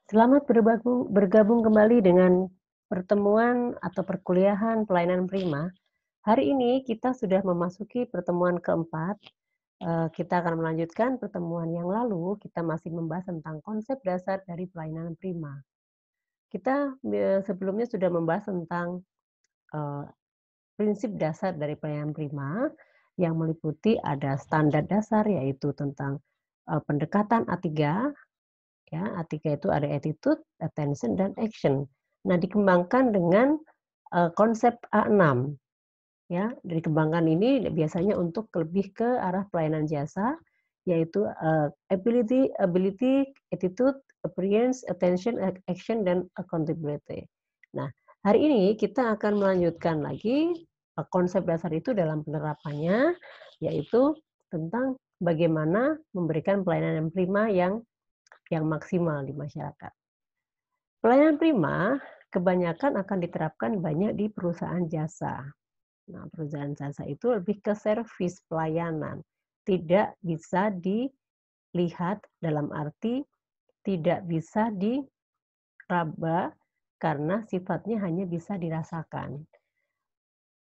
Selamat bergabung kembali dengan pertemuan atau perkuliahan pelayanan prima. Hari ini kita sudah memasuki pertemuan keempat. Kita akan melanjutkan pertemuan yang lalu, kita masih membahas tentang konsep dasar dari pelayanan prima. Kita sebelumnya sudah membahas tentang eh, prinsip dasar dari pelayanan prima yang meliputi ada standar dasar yaitu tentang pendekatan A3. Ya, A3 itu ada attitude, attention, dan action. Nah, dikembangkan dengan konsep A6. Ya, dikembangkan ini biasanya untuk lebih ke arah pelayanan jasa, yaitu ability, attitude, appearance, attention, action, dan accountability. Nah, hari ini kita akan melanjutkan lagi konsep dasar itu dalam penerapannya, yaitu tentang bagaimana memberikan pelayanan yang prima yang maksimal di masyarakat. Pelayanan prima kebanyakan akan diterapkan banyak di perusahaan jasa. Nah, perusahaan jasa itu lebih ke servis pelayanan. Tidak bisa dilihat dalam arti tidak bisa diraba karena sifatnya hanya bisa dirasakan.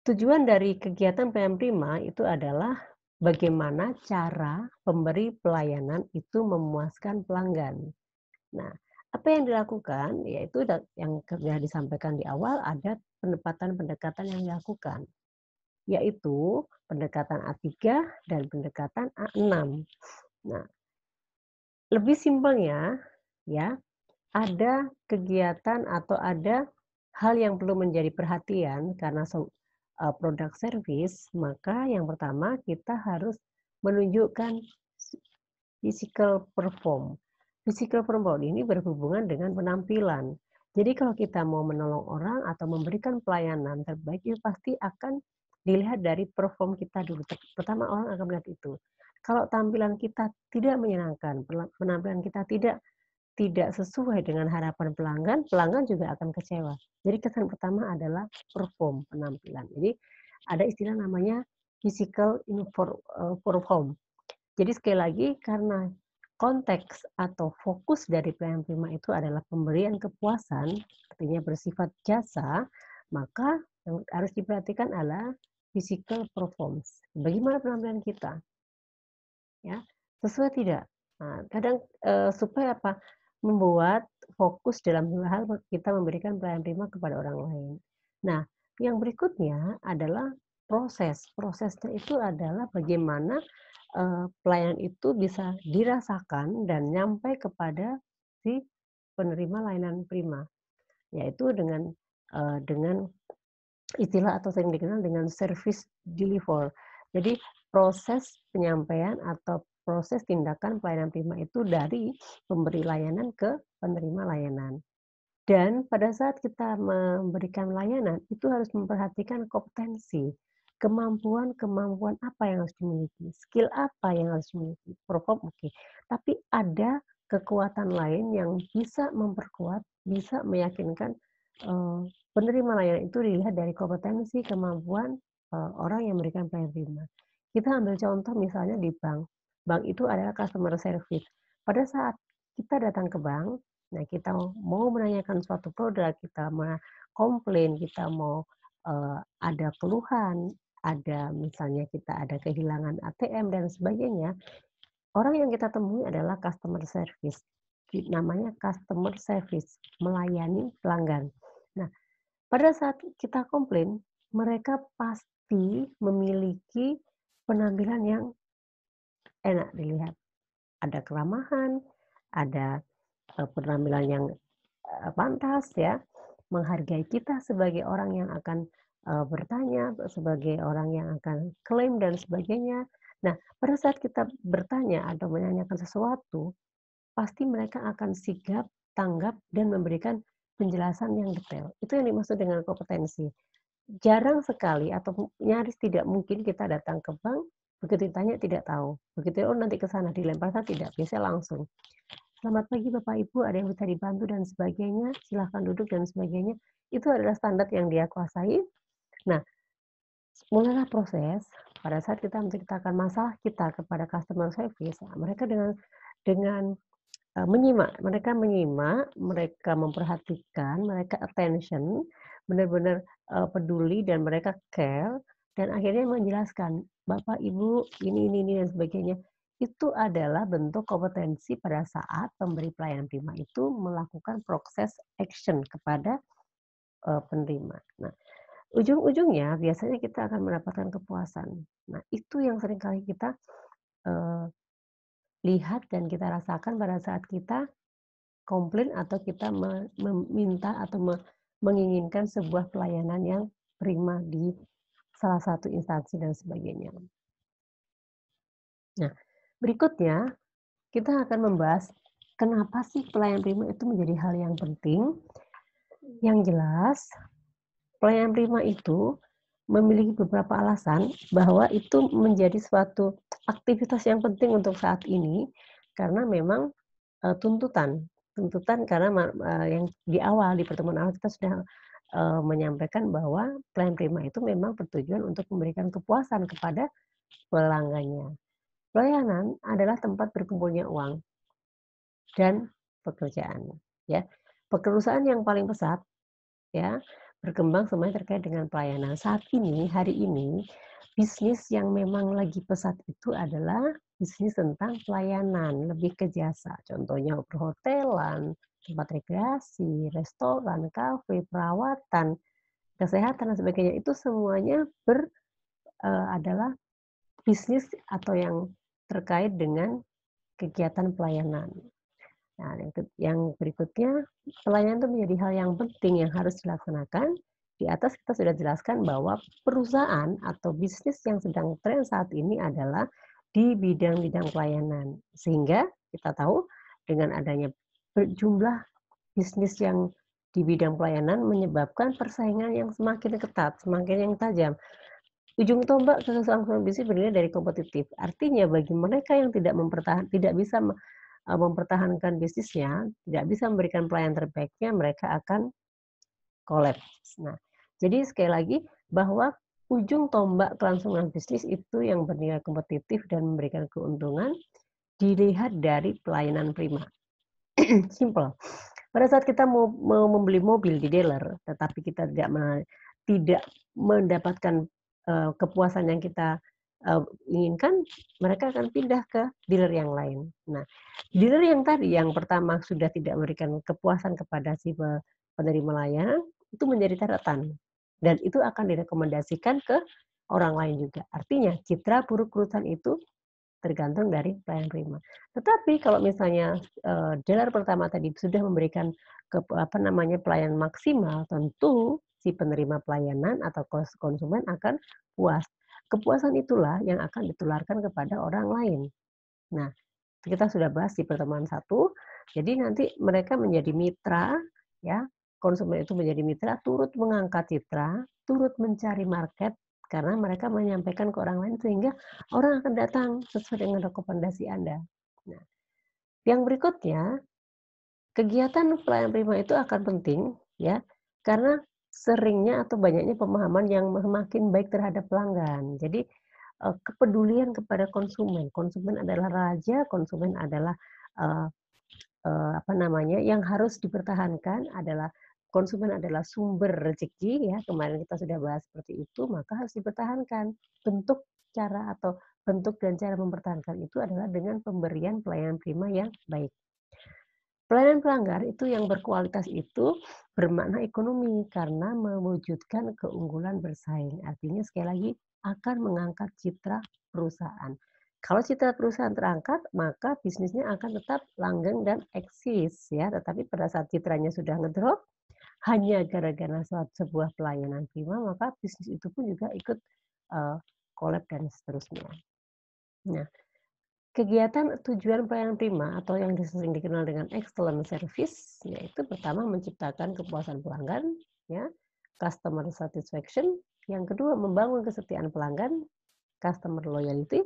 Tujuan dari kegiatan pelayanan prima itu adalah bagaimana cara pemberi pelayanan itu memuaskan pelanggan. Nah, apa yang dilakukan, yaitu yang sudah disampaikan di awal, ada pendekatan-pendekatan yang dilakukan, yaitu pendekatan A3 dan pendekatan A6. Nah, lebih simpelnya, ya, ada kegiatan atau ada hal yang perlu menjadi perhatian karena produk service, maka yang pertama kita harus menunjukkan physical perform. Physical perform ini berhubungan dengan penampilan. Jadi kalau kita mau menolong orang atau memberikan pelayanan terbaik, itu pasti akan dilihat dari perform kita dulu. Pertama orang akan melihat itu. Kalau tampilan kita tidak menyenangkan, penampilan kita tidak sesuai dengan harapan pelanggan, pelanggan juga akan kecewa. Jadi kesan pertama adalah perform, penampilan. Jadi ada istilah namanya physical perform. Jadi sekali lagi karena konteks atau fokus dari pelayanan prima itu adalah pemberian kepuasan, artinya bersifat jasa, maka yang harus diperhatikan adalah physical performance. Bagaimana penampilan kita? Ya, sesuai tidak? Nah, kadang supaya apa? Membuat fokus dalam hal kita memberikan pelayanan prima kepada orang lain. Nah, yang berikutnya adalah proses. Prosesnya itu adalah bagaimana pelayanan itu bisa dirasakan dan nyampe kepada si penerima layanan prima, yaitu dengan istilah atau sering dikenal dengan service deliver. Jadi proses penyampaian atau proses tindakan pelayanan prima itu dari pemberi layanan ke penerima layanan. Dan pada saat kita memberikan layanan, itu harus memperhatikan kompetensi, kemampuan-kemampuan apa yang harus dimiliki, skill apa yang harus dimiliki, perform oke. Tapi ada kekuatan lain yang bisa memperkuat, bisa meyakinkan penerima layanan itu dilihat dari kompetensi, kemampuan orang yang memberikan pelayanan prima. Kita ambil contoh misalnya di bank. Bank itu adalah customer service. Pada saat kita datang ke bank, nah, kita mau menanyakan suatu produk, kita mau komplain, kita mau ada keluhan, ada misalnya kita ada kehilangan ATM dan sebagainya, orang yang kita temui adalah customer service. Namanya customer service, melayani pelanggan. Nah, pada saat kita komplain, mereka pasti memiliki penampilan yang enak dilihat. Ada keramahan, ada penampilan yang pantas ya, menghargai kita sebagai orang yang akan bertanya, sebagai orang yang akan klaim dan sebagainya. Nah, pada saat kita bertanya atau menanyakan sesuatu, pasti mereka akan sigap, tanggap, dan memberikan penjelasan yang detail. Itu yang dimaksud dengan kompetensi. Jarang sekali atau nyaris tidak mungkin kita datang ke bank, begitu ditanya tidak tahu. Begitu, oh nanti ke sana dilemparkan tidak, biasanya langsung. Selamat pagi Bapak Ibu, ada yang bisa dibantu dan sebagainya, silahkan duduk dan sebagainya. Itu adalah standar yang dia kuasai. Nah, mulailah proses pada saat kita menceritakan masalah kita kepada customer service, mereka dengan mereka menyimak, mereka memperhatikan, mereka attention, benar-benar, peduli dan mereka care, dan akhirnya menjelaskan, "Bapak, Ibu, ini, dan sebagainya." Itu adalah bentuk kompetensi pada saat pemberi pelayanan prima itu melakukan proses action kepada, penerima. Nah, ujung-ujungnya biasanya kita akan mendapatkan kepuasan. Nah, itu yang seringkali kita, eee, lihat dan kita rasakan pada saat kita komplain atau kita meminta atau menginginkan sebuah pelayanan yang prima di salah satu instansi dan sebagainya. Nah, berikutnya kita akan membahas kenapa sih pelayanan prima itu menjadi hal yang penting. Yang jelas, pelayanan prima itu memiliki beberapa alasan bahwa itu menjadi suatu aktivitas yang penting untuk saat ini, karena memang, tuntutan tuntutan karena yang di awal, di pertemuan awal kita sudah, menyampaikan bahwa pelayanan prima itu memang bertujuan untuk memberikan kepuasan kepada pelanggannya. Pelayanan adalah tempat berkumpulnya uang dan pekerjaan, ya. Perusahaan yang paling pesat, ya, berkembang semuanya terkait dengan pelayanan. Saat ini, hari ini, bisnis yang memang lagi pesat itu adalah bisnis tentang pelayanan, lebih ke jasa. Contohnya perhotelan, tempat rekreasi, restoran, kafe, perawatan, kesehatan, dan sebagainya. Itu semuanya adalah bisnis atau yang terkait dengan kegiatan pelayanan. Nah, yang berikutnya, pelayanan itu menjadi hal yang penting yang harus dilaksanakan. Di atas kita sudah jelaskan bahwa perusahaan atau bisnis yang sedang tren saat ini adalah di bidang-bidang pelayanan. Sehingga kita tahu dengan adanya jumlah bisnis yang di bidang pelayanan menyebabkan persaingan yang semakin ketat, semakin yang tajam. Ujung tombak kesuksesan bisnis berdiri dari kompetitif. Artinya bagi mereka yang tidak bisa mempertahankan bisnisnya, tidak bisa memberikan pelayanan terbaiknya, mereka akan kolaps. Nah, jadi sekali lagi bahwa ujung tombak kelangsungan bisnis itu yang bernilai kompetitif dan memberikan keuntungan dilihat dari pelayanan prima. Simple. Pada saat kita mau membeli mobil di dealer, tetapi kita tidak mendapatkan, kepuasan yang kita, inginkan, mereka akan pindah ke dealer yang lain. Nah, dealer yang tadi, yang pertama sudah tidak memberikan kepuasan kepada si penerima layanan, itu menjadi catatan, dan itu akan direkomendasikan ke orang lain juga. Artinya citra buruk perusahaan itu tergantung dari pelayanan prima. Tetapi kalau misalnya, dealer pertama tadi sudah memberikan pelayanan maksimal, tentu si penerima pelayanan atau konsumen akan puas. Kepuasan itulah yang akan ditularkan kepada orang lain. Nah, kita sudah bahas di pertemuan 1, jadi nanti mereka menjadi mitra, ya, konsumen itu menjadi mitra, turut mengangkat citra, turut mencari market, karena mereka menyampaikan ke orang lain sehingga orang akan datang sesuai dengan rekomendasi Anda. Nah, yang berikutnya, kegiatan pelayanan prima itu akan penting, ya, karena seringnya atau banyaknya pemahaman yang semakin baik terhadap pelanggan. Jadi, kepedulian kepada konsumen. Konsumen adalah raja, konsumen adalah, eee yang harus dipertahankan adalah konsumen adalah sumber rezeki, ya, kemarin kita sudah bahas seperti itu, maka harus dipertahankan. Bentuk, cara, atau bentuk dan cara mempertahankan itu adalah dengan pemberian pelayanan prima yang baik. Pelayanan pelanggan itu yang berkualitas itu bermakna ekonomi karena mewujudkan keunggulan bersaing. Artinya sekali lagi akan mengangkat citra perusahaan. Kalau citra perusahaan terangkat, maka bisnisnya akan tetap langgeng dan eksis, ya. Tetapi pada saat citranya sudah ngedrop, hanya gara-gara sebuah pelayanan prima, maka bisnis itu pun juga ikut collapse dan seterusnya. Nah, kegiatan tujuan pelayanan prima atau yang sering dikenal dengan excellent service, yaitu pertama menciptakan kepuasan pelanggan, ya, customer satisfaction. Yang kedua, membangun kesetiaan pelanggan, customer loyalty,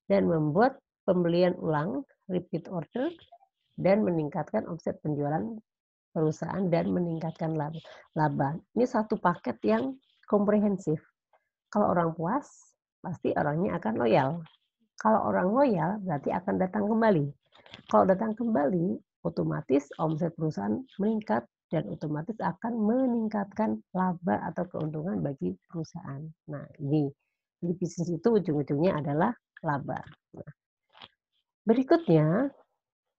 dan membuat pembelian ulang, repeat order, dan meningkatkan omset penjualan perusahaan dan meningkatkan laba. Ini satu paket yang komprehensif. Kalau orang puas, pasti orangnya akan loyal. Kalau orang loyal, berarti akan datang kembali. Kalau datang kembali, otomatis omset perusahaan meningkat dan otomatis akan meningkatkan laba atau keuntungan bagi perusahaan. Nah, ini. Jadi bisnis itu ujung-ujungnya adalah laba. Nah, berikutnya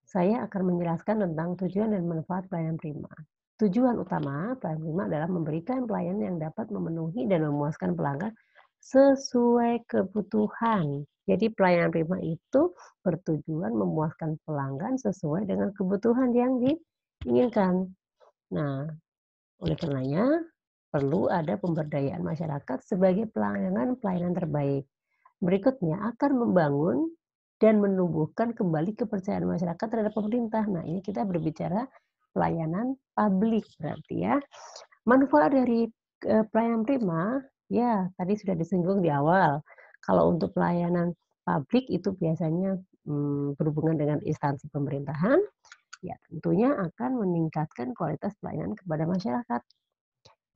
saya akan menjelaskan tentang tujuan dan manfaat pelayanan prima. Tujuan utama pelayanan prima adalah memberikan pelayanan yang dapat memenuhi dan memuaskan pelanggan sesuai kebutuhan. Jadi pelayanan prima itu bertujuan memuaskan pelanggan sesuai dengan kebutuhan yang diinginkan. Nah, oleh karenanya perlu ada pemberdayaan masyarakat sebagai pelayanan terbaik. Berikutnya akan membangun dan menumbuhkan kembali kepercayaan masyarakat terhadap pemerintah. Nah, ini kita berbicara pelayanan publik berarti ya. Manfaat dari pelayanan prima, ya tadi sudah disinggung di awal. Kalau untuk pelayanan publik itu biasanya berhubungan dengan instansi pemerintahan, ya tentunya akan meningkatkan kualitas pelayanan kepada masyarakat.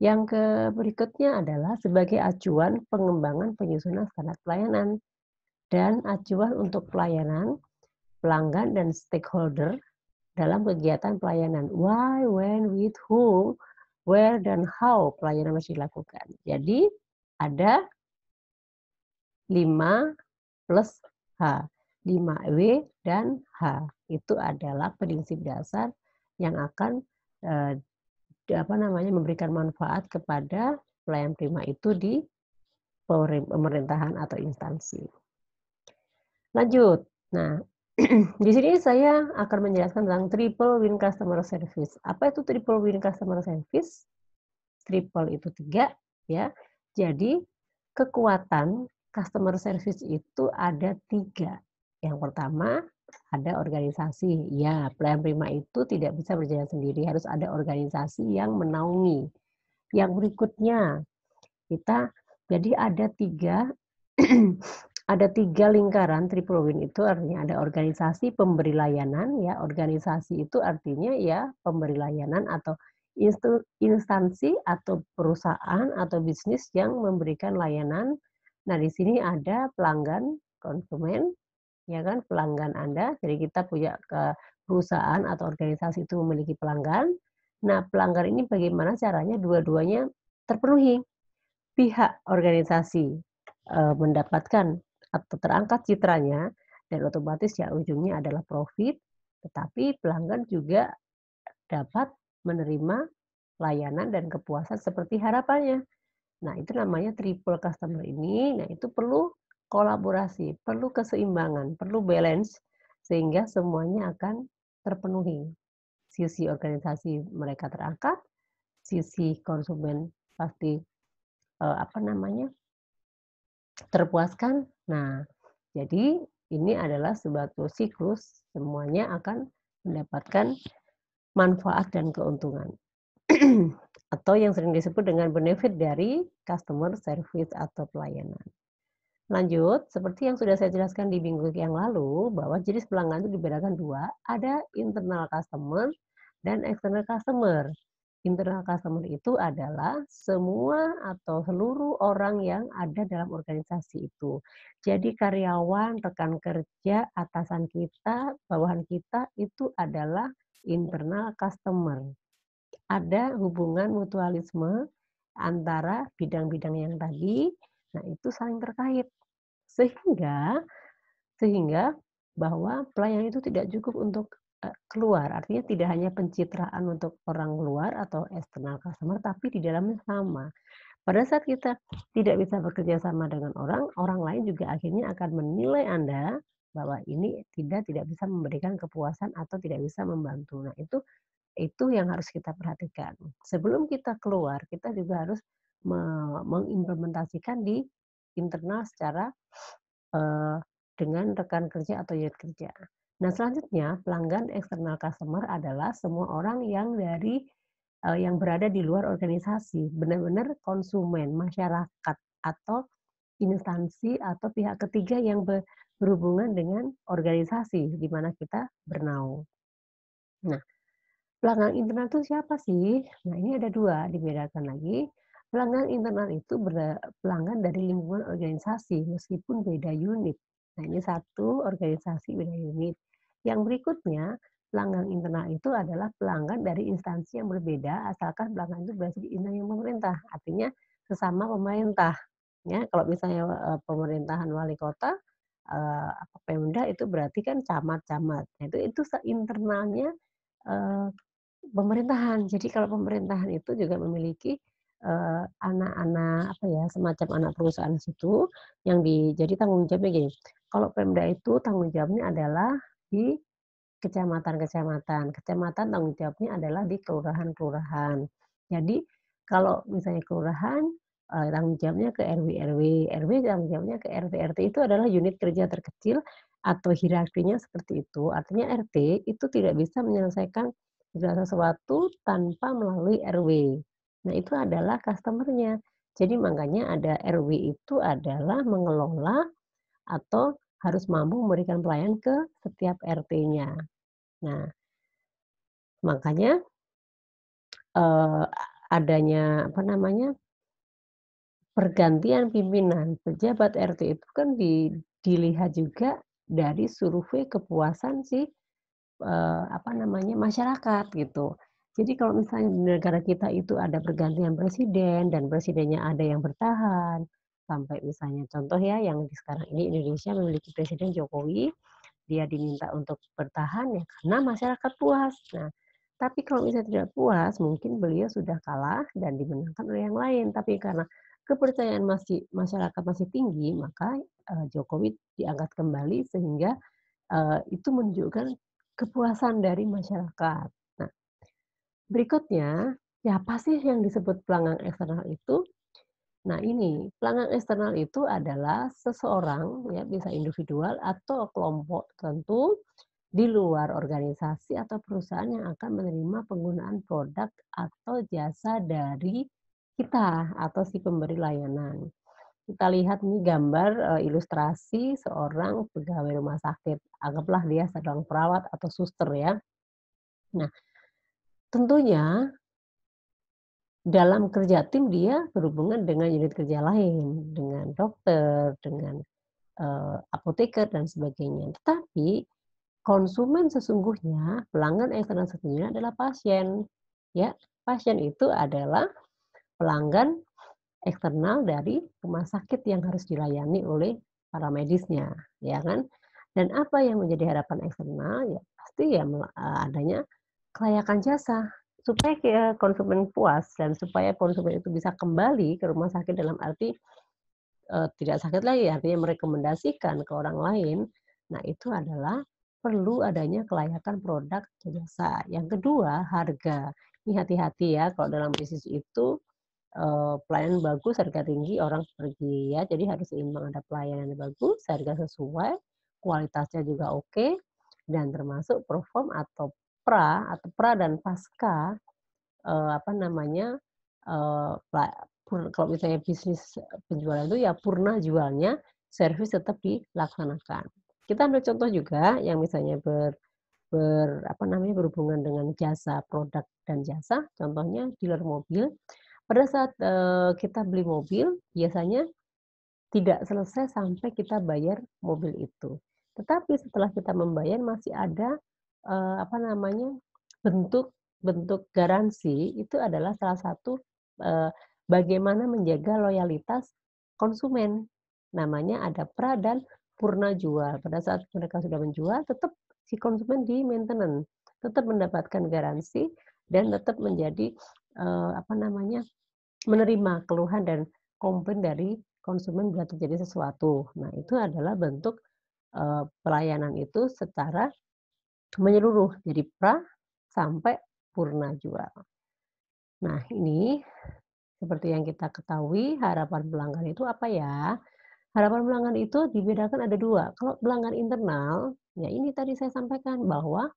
Yang berikutnya adalah sebagai acuan pengembangan penyusunan standar pelayanan dan acuan untuk pelayanan pelanggan dan stakeholder dalam kegiatan pelayanan. Why, when, with, who, where, dan how pelayanan masih dilakukan. Jadi ada 5 plus H. 5W dan H. Itu adalah prinsip dasar yang akan memberikan manfaat kepada pelayanan prima itu di pemerintahan atau instansi. Lanjut. Nah, di sini saya akan menjelaskan tentang triple win customer service. Apa itu triple win customer service? Triple itu 3, ya. Jadi kekuatan customer service itu ada 3. Yang pertama ada organisasi. Ya, pelayanan prima itu tidak bisa berjalan sendiri, harus ada organisasi yang menaungi. Yang berikutnya kita jadi ada 3 ada 3 lingkaran triple win itu artinya ada organisasi pemberi layanan ya, organisasi itu artinya ya pemberi layanan atau instansi atau perusahaan atau bisnis yang memberikan layanan. Nah, di sini ada pelanggan, konsumen, ya kan, pelanggan Anda. Jadi kita punya ke perusahaan atau organisasi itu memiliki pelanggan. Nah, pelanggan ini bagaimana caranya dua-duanya terpenuhi. Pihak organisasi mendapatkan atau terangkat citranya dan otomatis ya ujungnya adalah profit, tetapi pelanggan juga dapat menerima layanan dan kepuasan seperti harapannya. Nah, itu namanya triple customer ini. Nah, itu perlu kolaborasi, perlu keseimbangan, perlu balance sehingga semuanya akan terpenuhi. Sisi organisasi mereka terangkat, sisi konsumen pasti terpuaskan. Nah, jadi ini adalah suatu siklus, semuanya akan mendapatkan manfaat dan keuntungan. Atau yang sering disebut dengan benefit dari customer service atau pelayanan. Lanjut, seperti yang sudah saya jelaskan di minggu yang lalu, bahwa jenis pelanggan itu dibedakan 2, ada internal customer dan external customer. Internal customer itu adalah semua atau seluruh orang yang ada dalam organisasi itu. Jadi karyawan, rekan kerja, atasan kita, bawahan kita itu adalah internal customer. Ada hubungan mutualisme antara bidang-bidang yang tadi, nah itu saling terkait. Sehingga bahwa pelayanan itu tidak cukup untuk keluar, artinya tidak hanya pencitraan untuk orang luar atau external customer, tapi di dalamnya sama. Pada saat kita tidak bisa bekerja sama dengan orang, orang lain juga akhirnya akan menilai Anda bahwa ini tidak bisa memberikan kepuasan atau tidak bisa membantu. Nah, itu yang harus kita perhatikan. Sebelum kita keluar, kita juga harus mengimplementasikan di internal secara dengan rekan kerja atau unit kerja. Nah, selanjutnya pelanggan external customer adalah semua orang yang yang berada di luar organisasi, benar-benar konsumen, masyarakat atau instansi atau pihak ketiga yang berhubungan dengan organisasi di mana kita bernaung. Nah, pelanggan internal itu siapa sih? Nah, ini ada 2, dibedakan lagi. Pelanggan internal itu pelanggan dari lingkungan organisasi meskipun beda unit. Nah, ini satu organisasi beda unit. Yang berikutnya, pelanggan internal itu adalah pelanggan dari instansi yang berbeda, asalkan pelanggan itu berasal dari instansi pemerintah, artinya sesama pemerintah. Ya, kalau misalnya, pemerintahan wali kota, Pemda itu berarti kan camat-camat. Nah, itu internalnya, eee, pemerintahan. Jadi kalau pemerintahan itu juga memiliki, anak-anak, apa ya, semacam anak perusahaan situ jadi tanggung jawabnya gini, kalau Pemda itu tanggung jawabnya adalah di kecamatan-kecamatan, kecamatan tanggung jawabnya adalah di kelurahan-kelurahan. Jadi kalau misalnya kelurahan, tanggung jawabnya ke RW-RW, RW tanggung jawabnya ke RT-RT, itu adalah unit kerja terkecil atau hierarkinya seperti itu. Artinya RT itu tidak bisa menyelesaikan segala sesuatu tanpa melalui RW. Nah, itu adalah customer-nya. Jadi makanya ada RW itu adalah mengelola atau harus mampu memberikan pelayanan ke setiap RT-nya. Nah, makanya, eee, adanya, pergantian pimpinan pejabat RT itu kan dilihat juga dari survei kepuasan si, masyarakat gitu. Jadi kalau misalnya di negara kita itu ada pergantian presiden dan presidennya ada yang bertahan, sampai misalnya contoh ya yang sekarang ini Indonesia memiliki Presiden Jokowi, dia diminta untuk bertahan ya karena masyarakat puas. Nah, tapi kalau misalnya tidak puas, mungkin beliau sudah kalah dan dimenangkan oleh yang lain. Tapi karena kepercayaan masyarakat masih tinggi, maka, Jokowi diangkat kembali sehingga, itu menunjukkan kepuasan dari masyarakat. Nah, berikutnya, siapa sih yang disebut pelanggan eksternal itu? Nah ini, pelanggan eksternal itu adalah seseorang, ya bisa individual atau kelompok tertentu di luar organisasi atau perusahaan yang akan menerima penggunaan produk atau jasa dari kita atau si pemberi layanan. Kita lihat nih gambar, ilustrasi seorang pegawai rumah sakit, anggaplah dia sedang perawat atau suster ya. Nah, tentunya dalam kerja tim dia berhubungan dengan unit kerja lain, dengan dokter, dengan, apoteker dan sebagainya. Tetapi konsumen sesungguhnya, pelanggan eksternal sesungguhnya adalah pasien, ya. Pasien itu adalah pelanggan eksternal dari rumah sakit yang harus dilayani oleh para medisnya, ya kan. Dan apa yang menjadi harapan eksternal, ya pasti ya adanya kelayakan jasa, supaya konsumen puas dan supaya konsumen itu bisa kembali ke rumah sakit dalam arti, tidak sakit lagi, artinya merekomendasikan ke orang lain. Nah, itu adalah perlu adanya kelayakan produk atau jasa. Yang kedua, harga. Ini hati-hati ya kalau dalam bisnis itu, pelayanan bagus, harga tinggi, orang pergi ya. Jadi harus seimbang, ada pelayanan yang bagus, harga sesuai, kualitasnya juga oke, dan termasuk perform atau pra dan pasca, apa namanya, eee, pla kalau misalnya bisnis penjualan itu ya purna jualnya, servis tetap dilaksanakan. Kita ambil contoh juga yang misalnya berhubungan dengan jasa, produk dan jasa, contohnya dealer mobil. Pada saat, kita beli mobil, biasanya tidak selesai sampai kita bayar mobil itu. Tetapi setelah kita membayar masih ada, apa namanya, bentuk bentuk garansi itu adalah salah satu, eee, bagaimana menjaga loyalitas konsumen. Namanya ada pra dan purna jual. Pada saat mereka sudah menjual, tetap si konsumen di-maintenance, tetap mendapatkan garansi dan tetap menjadi, menerima keluhan dan komplain dari konsumen bila terjadi sesuatu. Nah, itu adalah bentuk, pelayanan itu secara menyeluruh, dari pra sampai purna jual. Nah, ini seperti yang kita ketahui harapan pelanggan itu apa ya? Harapan pelanggan itu dibedakan ada 2. Kalau pelanggan internal, ya ini tadi saya sampaikan bahwa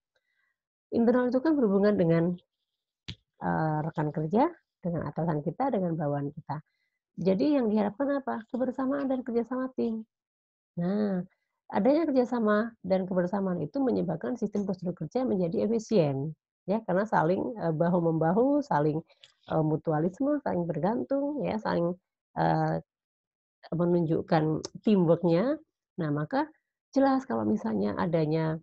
internal itu kan berhubungan dengan, rekan kerja, dengan atasan kita, dengan bawahan kita. Jadi yang diharapkan apa? Kebersamaan dan kerjasama tim. Nah, adanya kerjasama dan kebersamaan itu menyebabkan sistem prosedur kerja menjadi efisien, ya karena saling, bahu-membahu, saling, mutualisme, saling bergantung, ya saling, eee, menunjukkan teamwork-nya. Nah, maka jelas kalau misalnya adanya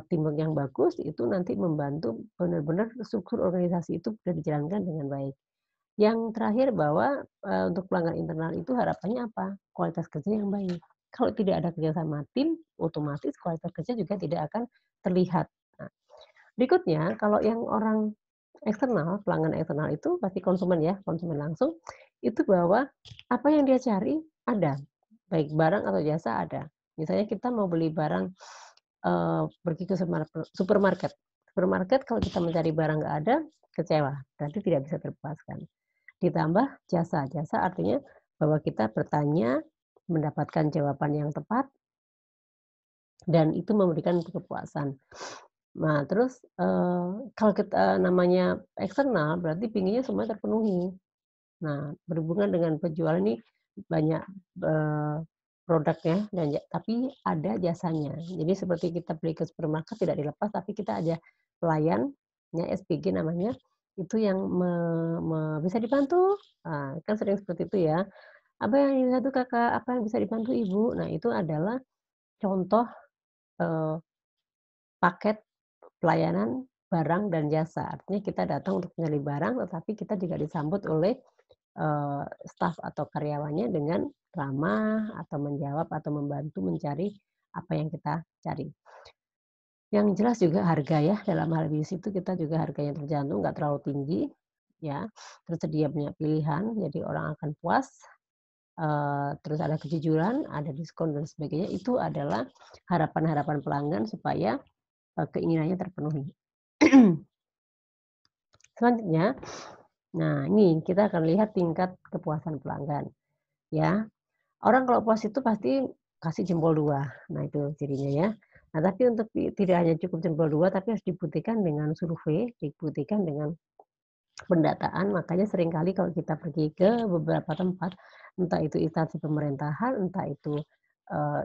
teamwork yang bagus itu nanti membantu benar-benar struktur organisasi itu bisa dijalankan dengan baik. Yang terakhir bahwa, untuk pelanggan internal itu harapannya apa? Kualitas kerja yang baik. Kalau tidak ada kerjasama tim, otomatis kualitas kerja juga tidak akan terlihat. Nah, berikutnya kalau yang orang eksternal, pelanggan eksternal itu pasti konsumen ya, konsumen langsung, itu bahwa apa yang dia cari ada, baik barang atau jasa ada. Misalnya kita mau beli barang, pergi ke supermarket. Supermarket kalau kita mencari barang nggak ada, kecewa, berarti tidak bisa terpuaskan. Ditambah jasa, jasa artinya bahwa kita bertanya, mendapatkan jawaban yang tepat, dan itu memberikan kepuasan. Nah, terus, kalau kita namanya eksternal, berarti pinginnya semuanya terpenuhi. Nah, berhubungan dengan penjual ini banyak, eee, produknya dan tapi ada jasanya. Jadi seperti kita beli ke supermarket tidak dilepas, tapi kita ada pelayannya, SPG namanya, itu yang me me "Bisa dibantu?" Kan sering seperti itu ya. "Apa yang dibantu Kakak? Apa yang bisa dibantu Ibu?" Nah, itu adalah contoh, eee, paket pelayanan barang dan jasa. Artinya kita datang untuk mencari barang, tetapi kita juga disambut oleh, staf atau karyawannya dengan ramah atau menjawab atau membantu mencari apa yang kita cari. Yang jelas juga harga ya, dalam hal bisnis itu kita juga harganya terjangkau, nggak terlalu tinggi, ya, tersedia banyak pilihan, jadi orang akan puas, terus ada kejujuran, ada diskon dan sebagainya, itu adalah harapan-harapan pelanggan supaya, keinginannya terpenuhi. Selanjutnya, nah ini kita akan lihat tingkat kepuasan pelanggan, ya. Orang kalau puas itu pasti kasih jempol 2. Nah itu cirinya ya. Nah tapi untuk tidak hanya cukup jempol 2 tapi harus dibuktikan dengan survei, dibuktikan dengan pendataan. Makanya seringkali kalau kita pergi ke beberapa tempat, entah itu instansi pemerintahan, entah itu,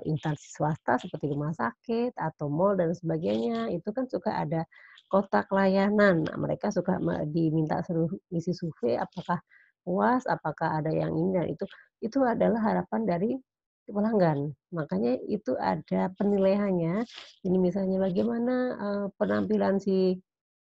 instansi swasta seperti rumah sakit atau mal dan sebagainya, itu kan suka ada kotak layanan. Nah mereka suka diminta suruh isi survei apakah puas, apakah ada yang ini dan itu adalah harapan dari pelanggan. Makanya itu ada penilaiannya, ini misalnya bagaimana, penampilan si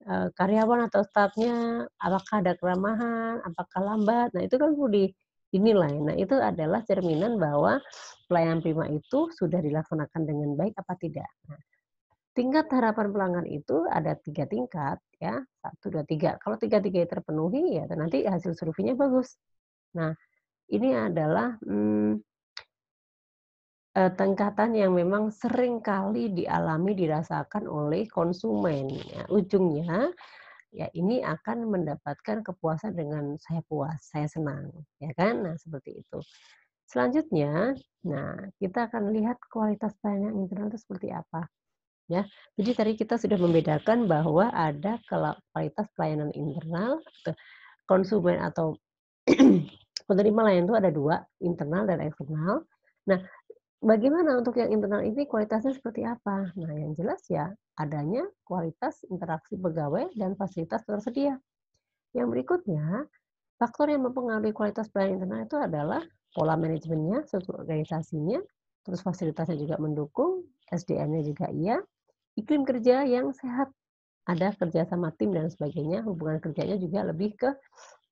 karyawan atau stafnya, apakah ada keramahan, apakah lambat, nah itu kan perlu dinilai. Nah itu adalah cerminan bahwa pelayanan prima itu sudah dilaksanakan dengan baik apa tidak. Nah, tingkat harapan pelanggan itu ada 3 tingkat ya, 1, 2, 3. Kalau 3-3 terpenuhi ya nanti hasil surveinya bagus. Nah ini adalah, tingkatan yang memang sering kali dialami, dirasakan oleh konsumen ya. Ujungnya ya ini akan mendapatkan kepuasan dengan saya puas, saya senang, ya kan? Nah, seperti itu. Selanjutnya, nah kita akan lihat kualitas pelayanan internal itu seperti apa, ya. Jadi tadi kita sudah membedakan bahwa ada kualitas pelayanan internal, konsumen atau penerima layanan itu ada 2, internal dan eksternal. Nah, bagaimana untuk yang internal ini kualitasnya seperti apa? Nah, yang jelas ya adanya kualitas interaksi pegawai dan fasilitas tersedia. Yang berikutnya, faktor yang mempengaruhi kualitas pelayanan internal itu adalah pola manajemennya, struktur organisasinya, terus fasilitasnya juga mendukung, SDM-nya juga iya, iklim kerja yang sehat, ada kerja sama tim dan sebagainya, hubungan kerjanya juga lebih ke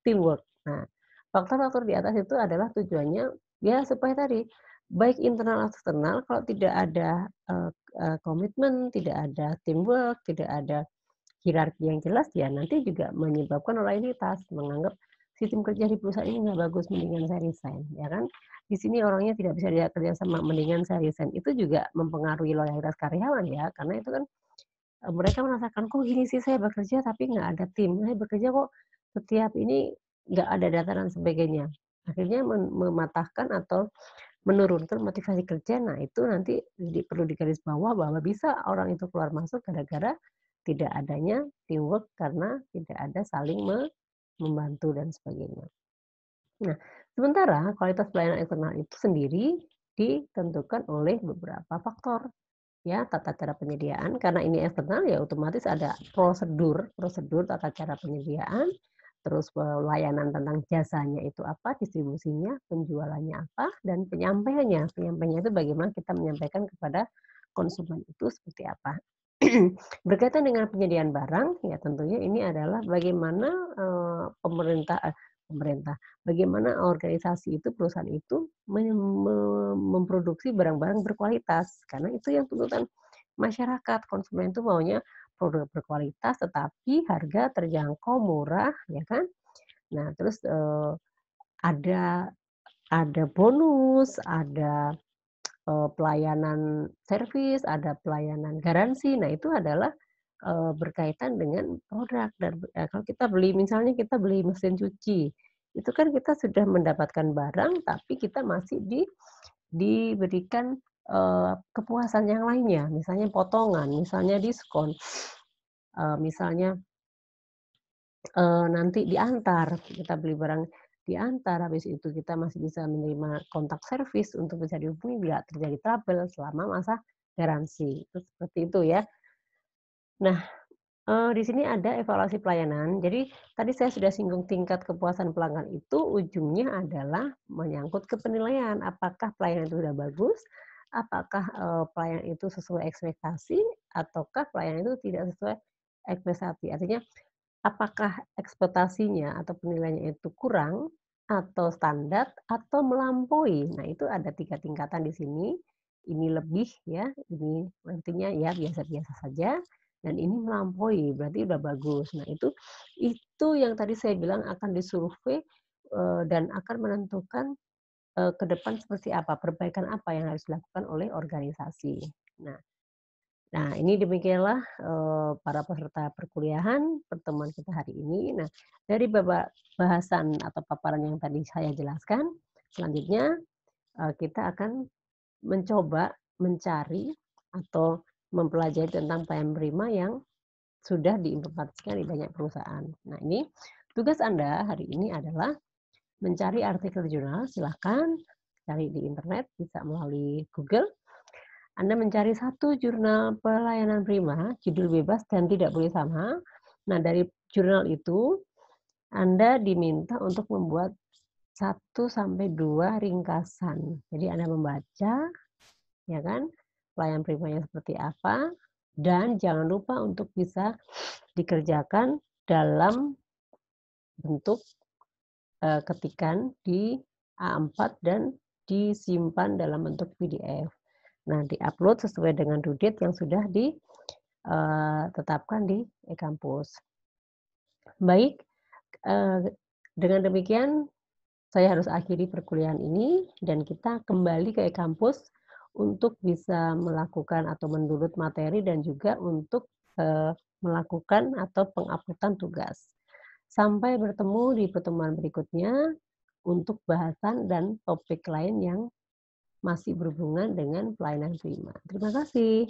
teamwork. Nah, faktor-faktor di atas itu adalah tujuannya ya supaya tadi baik internal atau eksternal kalau tidak ada, komitmen, tidak ada teamwork, tidak ada hierarki yang jelas ya nanti juga menyebabkan loyalitas, menganggap sistem kerja di perusahaan ini nggak bagus, mendingan saya resign, ya kan. Di sini orangnya tidak bisa diajak kerja sama, mendingan saya resign. Itu juga mempengaruhi loyalitas karyawan ya, karena itu kan, mereka merasakan, "Kok gini sih saya bekerja tapi nggak ada tim, saya bekerja kok setiap ini nggak ada data dan sebagainya." Akhirnya mematahkan atau menurunkan motivasi kerja. Nah, itu nanti perlu digarisbawah bahwa bisa orang itu keluar masuk gara-gara tidak adanya teamwork karena tidak ada saling membantu dan sebagainya. Nah, sementara kualitas pelayanan eksternal itu sendiri ditentukan oleh beberapa faktor, ya, tata cara penyediaan, karena ini eksternal ya otomatis ada prosedur prosedur tata cara penyediaan, terus layanan tentang jasanya itu apa, distribusinya, penjualannya apa, dan penyampaiannya. Penyampaiannya itu bagaimana kita menyampaikan kepada konsumen itu seperti apa. Berkaitan dengan penyediaan barang, ya tentunya ini adalah bagaimana, pemerintah, bagaimana organisasi itu, perusahaan itu memproduksi barang-barang berkualitas, karena itu yang tuntutan masyarakat. Konsumen itu maunya produk berkualitas, tetapi harga terjangkau, murah, ya kan? Nah, terus, ada bonus, ada pelayanan servis, ada pelayanan garansi. Nah, itu adalah, berkaitan dengan produk dan, kalau kita beli misalnya kita beli mesin cuci, itu kan kita sudah mendapatkan barang, tapi kita masih diberikan, kepuasan yang lainnya, misalnya potongan, misalnya diskon, misalnya nanti diantar, kita beli barang diantar, habis itu kita masih bisa menerima kontak servis untuk bisa dihubungi bila terjadi trouble selama masa garansi, itu seperti itu ya. Nah, di sini ada evaluasi pelayanan. Jadi tadi saya sudah singgung tingkat kepuasan pelanggan itu ujungnya adalah menyangkut ke penilaian, apakah pelayanan itu sudah bagus, apakah, pelayanan itu sesuai ekspektasi, ataukah pelayanan itu tidak sesuai ekspektasi. Artinya apakah ekspektasinya atau penilaiannya itu kurang, atau standar, atau melampaui. Nah, itu ada 3 tingkatan di sini. Ini lebih ya, ini artinya ya biasa-biasa saja, dan ini melampaui, berarti udah bagus. Nah, itu yang tadi saya bilang akan disurvei, dan akan menentukan, ke depan seperti apa, perbaikan apa yang harus dilakukan oleh organisasi. Nah, ini demikianlah, para peserta perkuliahan, pertemuan kita hari ini. Nah, dari bahasan atau paparan yang tadi saya jelaskan, selanjutnya, kita akan mencoba mencari atau mempelajari tentang pelayanan prima yang sudah diimplementasikan di banyak perusahaan. Nah, ini tugas Anda hari ini adalah mencari artikel jurnal, silahkan cari di internet, bisa melalui Google. Anda mencari satu jurnal pelayanan prima, judul bebas dan tidak boleh sama. Nah, dari jurnal itu Anda diminta untuk membuat 1 sampai 2 ringkasan. Jadi Anda membaca, ya kan, pelayanan primanya seperti apa, dan jangan lupa untuk bisa dikerjakan dalam bentuk, ketikan di A4 dan disimpan dalam bentuk PDF. Nah, di-upload sesuai dengan due date yang sudah ditetapkan di e-kampus. Baik, dengan demikian saya harus akhiri perkuliahan ini dan kita kembali ke e-kampus untuk bisa melakukan atau mendownload materi dan juga untuk, melakukan atau pengupload tugas. Sampai bertemu di pertemuan berikutnya untuk bahasan dan topik lain yang masih berhubungan dengan pelayanan prima. Terima kasih.